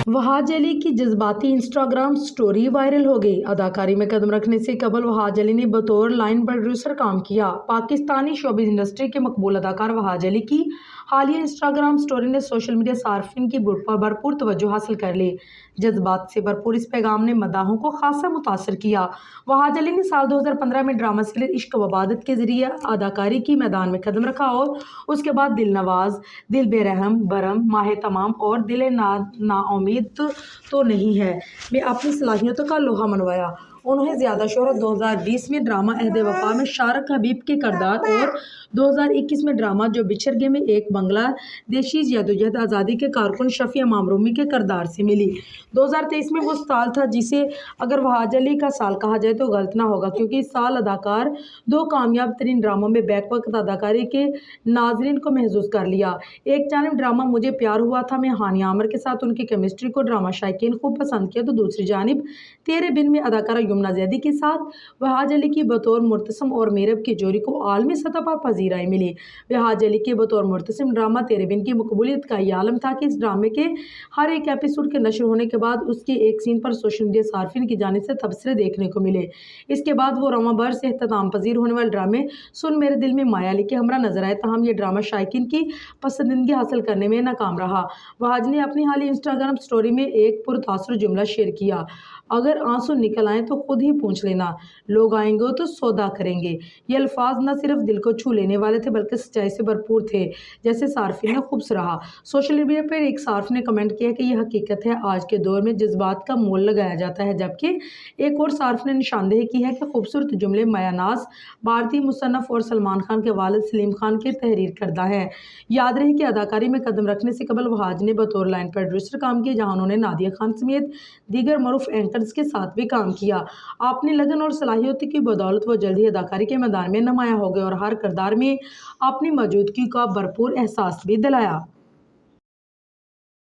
वहाज अली की जज्बाती Instagram story viral हो गई। अदाकारी में कदम रखने से कबल वहाज अली ने बतौर लाइन प्रोड्यूसर काम किया। पाकिस्तानी शोबिज़ इंडस्ट्री के मकबूल अदाकार वहाज अली की हालिया इंस्टाग्राम स्टोरी ने सोशल मीडिया सार्फिन की भरपूर तवज्जो हासिल कर ली। जज्बात से भरपूर इस पैगाम ने मदाहों को खासा मुतासर किया। वहाज अली ने साल 2015 में ड्रामा सीरीज इश्क व इबादत के जरिए अदाकारी की मैदान में कदम रखा और उसके बाद दिल नवाज, दिल बेरहम, बरम, माह तमाम और दिल नाउमीद तो नहीं है में अपनी सलाहियतों का लोहा मनवाया। उन्हें ज़्यादा शोहरत 2020 में ड्रामा अहद वफा में शारक हबीब के किरदार और 2021 में ड्रामा जो बिछड़ गए में एक बांग्लादेशी जदोजहद आज़ादी के कारकुन शफी मामरूमी के किरदार से मिली। 2023 में वो साल था जिसे अगर वहाज अली का साल कहा जाए तो गलत ना होगा, क्योंकि इस साल अदाकार दो कामयाब तरीन ड्रामों में बैक वक्त अदाकारी के नाजरीन को महसूस कर लिया। एक जानिब ड्रामा मुझे प्यार हुआ था में हानिया आमिर के साथ उनकी केमिस्ट्री को ड्रामा शायकीन खूब पसंद किया, तो दूसरी जानिब तेरे बिन में अदाकारा यमुना जैदी के साथ वहाज अली की बतौर मुर्तसिम और मेरब की जोड़ी को आलमी सतह पर पजीराई मिली। वहाज अली के बतौर मुर्तसिम ड्रामा तेरे बिन की मकबूलियत का ये आलम था कि इस ड्रामे के हर एक एपिसोड के नशर होने के बाद उसके एक सीन पर सोशल मीडिया सार्फिन की जानिब से तबसरे देखने को मिले। इसके बाद वो रवां भर से इख्तिताम पजीर होने वाले ड्रामे सुन मेरे दिल में माया अली के हमरा नजर आए, तहम ये ड्रामा शायकीन की पसंदीदगी हासिल करने में नाकाम रहा। वहाज ने अपनी हालिया इंस्टाग्राम स्टोरी में एक पुरतासुर जुमला शेयर किया, अगर आंसू निकल आए तो खुद ही पूछ लेना, लोग आएंगे तो सौदा करेंगे। ये अल्फाज न सिर्फ दिल को छू लेने वाले थे बल्कि सच्चाई से भरपूर थे, जैसे सार्फिन ने खूब सराहा। सोशल मीडिया पर एक सार्फ ने कमेंट किया कि यह हकीकत है, आज के दौर में जज्बात का मोल लगाया जाता है, जबकि एक और सार्फ ने निशानदेही की है कि खूबसूरत जुमले मायानाज भारतीय मुसन्नफ और सलमान खान के वालिद सलीम खान के तहरीर करदा है। याद रहे कि अदाकारी में कदम रखने से कबल वहाज ने बतौर लाइन प्रोड्यूसर काम किया, जहां उन्होंने नादिया खान समेत दीगर मरूफ एंकर्स के साथ भी काम किया। अपनी लगन और सलाहियत की बदौलत वो जल्द ही अदाकारी के मैदान में नुमाया हो गए और हर किरदार में अपनी मौजूदगी का भरपूर एहसास भी दिलाया।